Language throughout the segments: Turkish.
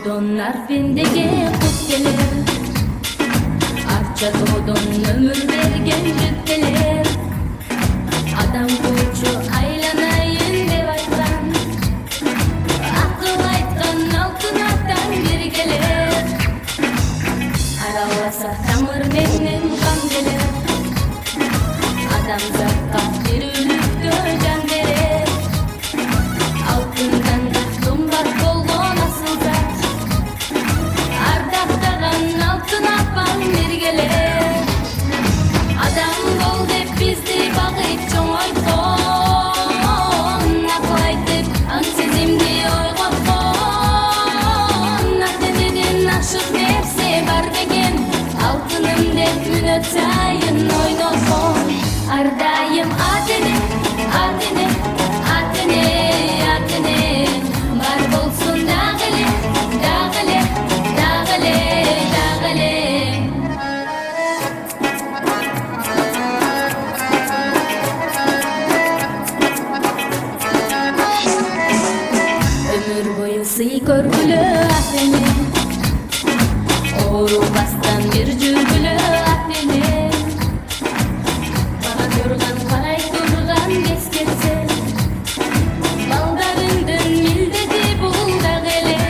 To'don arfindagi qut keler, archa to'don ömür bergen jüt keler. Adam ko'chu aylanayin deb aytgan, aql aytgan altın atdan biri keler. Aralasa tamır menden kan keler, adam zatqa bir ülüktö can berer. Altından da qımbat bolgon asıl zat, ardaqtagan altın appan bir keler. Adam bol deb bizdi bag'it cho'ng aytgan, aql aytib angsizimdi oyg'otgan. Naqdidin aşık nefsi bar degen, altınım deb minut sayin o'ynotgan. Ardayım atini, atini, atini, atini, bar bolsun dag'ili, dag'ili, dag'ili, dag'ili. Ömür boyu sıy körgülü atini, oğrubastan bir жүрgülü atini. Bana durgan qaray durgan bes ketсе, baldarыңдын милдети бул дагы эле.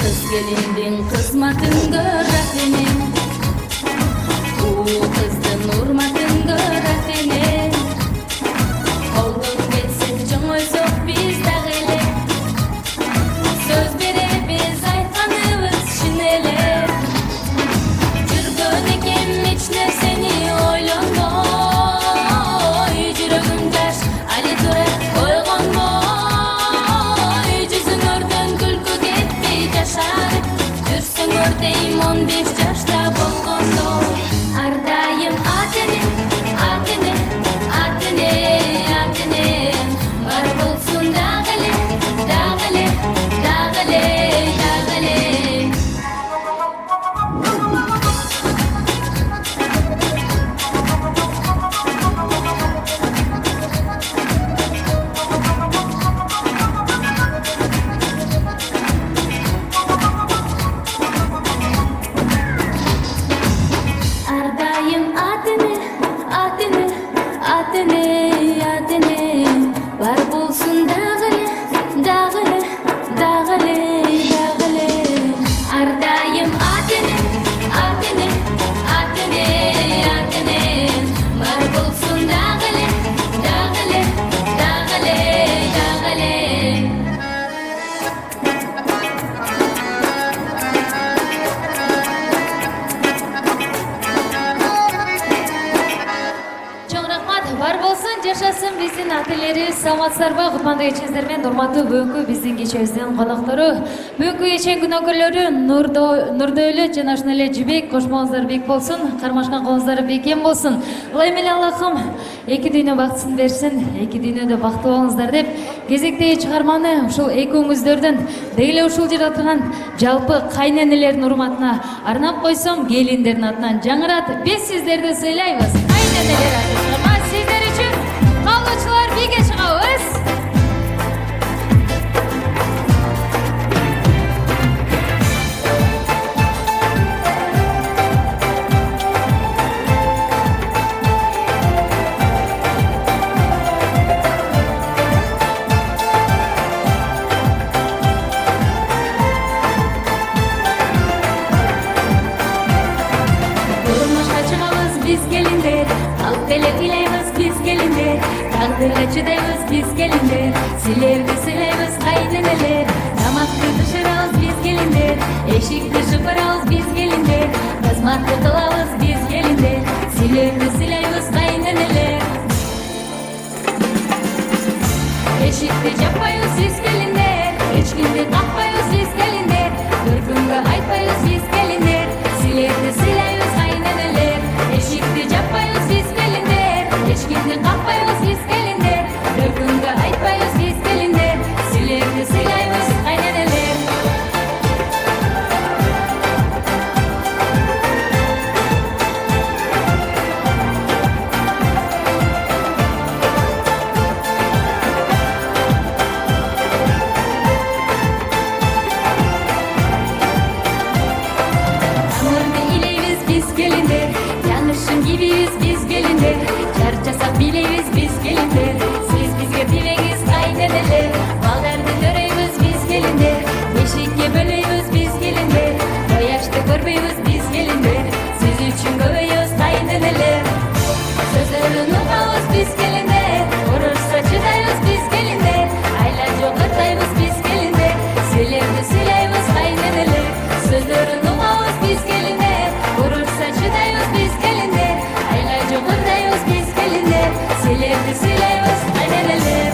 Кыз келиндин кызматын көр атини, уу кыздын урматын көр атини. Колдон келсе чоңойсок биз дагы эле, сөз беребиз айтканыбыз шын эле. Жүргөн экем эч нерсени ойлонбой, жүрөгүм жаш али тура койгонбой. Жүзүңөрдөн күлкү кетпей жашарып жүрсөңөр дейм 15 жашта болгондо. Ардайым атини, атини, атини, атини, бар болсун дагы эле, дагы эле, дагы эле, дагы эле. Ардайым атини, атини, атини, атини, бар болсун дагы эле, дагы эле, дагы эле, дагы эле. Ардайым атини, атини, атини, атини, бар болсун дагы эле, дагы эле, дагы эле, дагы эле. Чоң рахмат, бар болсын, жашасын биздин ателерибиз. Саламатсыздарбы, кутмандуу кечиңиздер менен урматтуу бүгүнкү биздин кечебиздин коноктору, бүгүнкү кеченин күнөөкөрлөрү Нурдөөлө жана ошондой эле Жибек. Кошмоңуздар бек болсун, кармашкан колуңуздар бекем болсун. Ылайым эле Аллахым эки дүйнө бактысын берсин, эки дүйнөдө бактылуу болуңуздар деп кезектеги чыгарманы ушул экөөңүздөрдөн деги эле ушул жерде отурган жалпы кайненелердин урматына арнап койсом, келиндердин атынан жаңырат биз сиздерди сыйлайбыз. Кайненелер атты чыгарма сиздер үчүн каалоочулар бийге чыгабыз. Turmuşa çıkabız biz gelinler, halk ele bileyiz biz gelinler. Taqdirga chidaymiz biz gelinler, silerni silaymiz qayneneler. Namakni tushiramiz biz gelinler, eshikni supuramiz biz gelinler. Xizmatni qilamiz biz gelinler, silerni silaymiz qayneneler. Eshikni chopmaymiz biz gelinler, hech kimni taqmaymiz biz gelinler. Bir kunga aytmaymiz biz gelinler, silerni silaymiz qayneneler. Eshikni chopmaymiz biz gelinler, hech kimni taqmaymiz biz gelinler. Bir kunga aytmaymiz biz gelinler, silerni silaymiz qayneneler. Bileybiz biz gelinler, siz bizge tileğiz kayneneler. Baldardı göreybiz biz gelinler, beşikке böleybiz biz gelinler. Koyaşta görmeybiz biz gelinler, siz üçün göbeyiz kayneneler. Sözlerini uğuz biz gelinler, vurur saçıdayız biz gelinler. Aylar joğırtayız biz gelinler, silerdi sileybiz kayneneler. Sözlerini uğuz biz gelinler, vurur saçıdayız biz gelinler. Aylar joğırtayız biz gelinler, silerdi sileybiz kayneneler.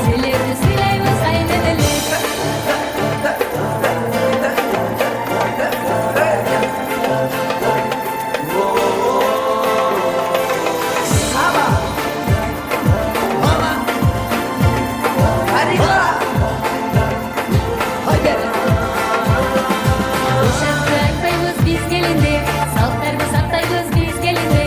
Silerdi sileybiz kayneneler. Uşaklayız biz gelinde, saltlarını saktayız biz gelinde.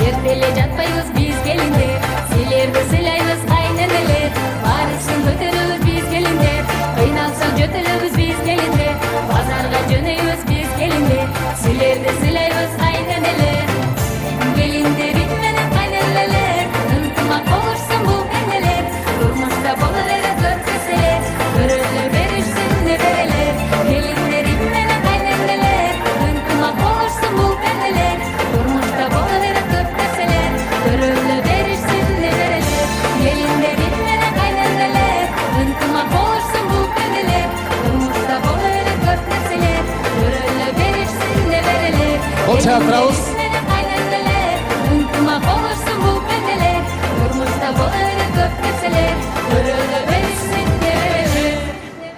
Ertele jatpayız biz gelinde, silerdi silayız kayneneler. Barışın götürübüz biz gelinde, kıynalsın götürübüz biz gelinde. Pazarga jöneyüz biz gelinde, silerdi silayız kayneneler. Gelinlerin menen kayneneler, ıntımak olursun bu keneler. Durmuşta boluları dört keseler, görüldü verişsin ne vereler. Gelinlerin menen kayneneler, ıntımak olursun bu keneler. Durmuşta boluları dört keseler, görüldü verişsin ne vereler. Gelinlerin menen kayneneler, ıntımak olursun bu keneler. Durmuşta boluları dört keseler, görüldü verişsin ne vereler. Bolcha aplausos.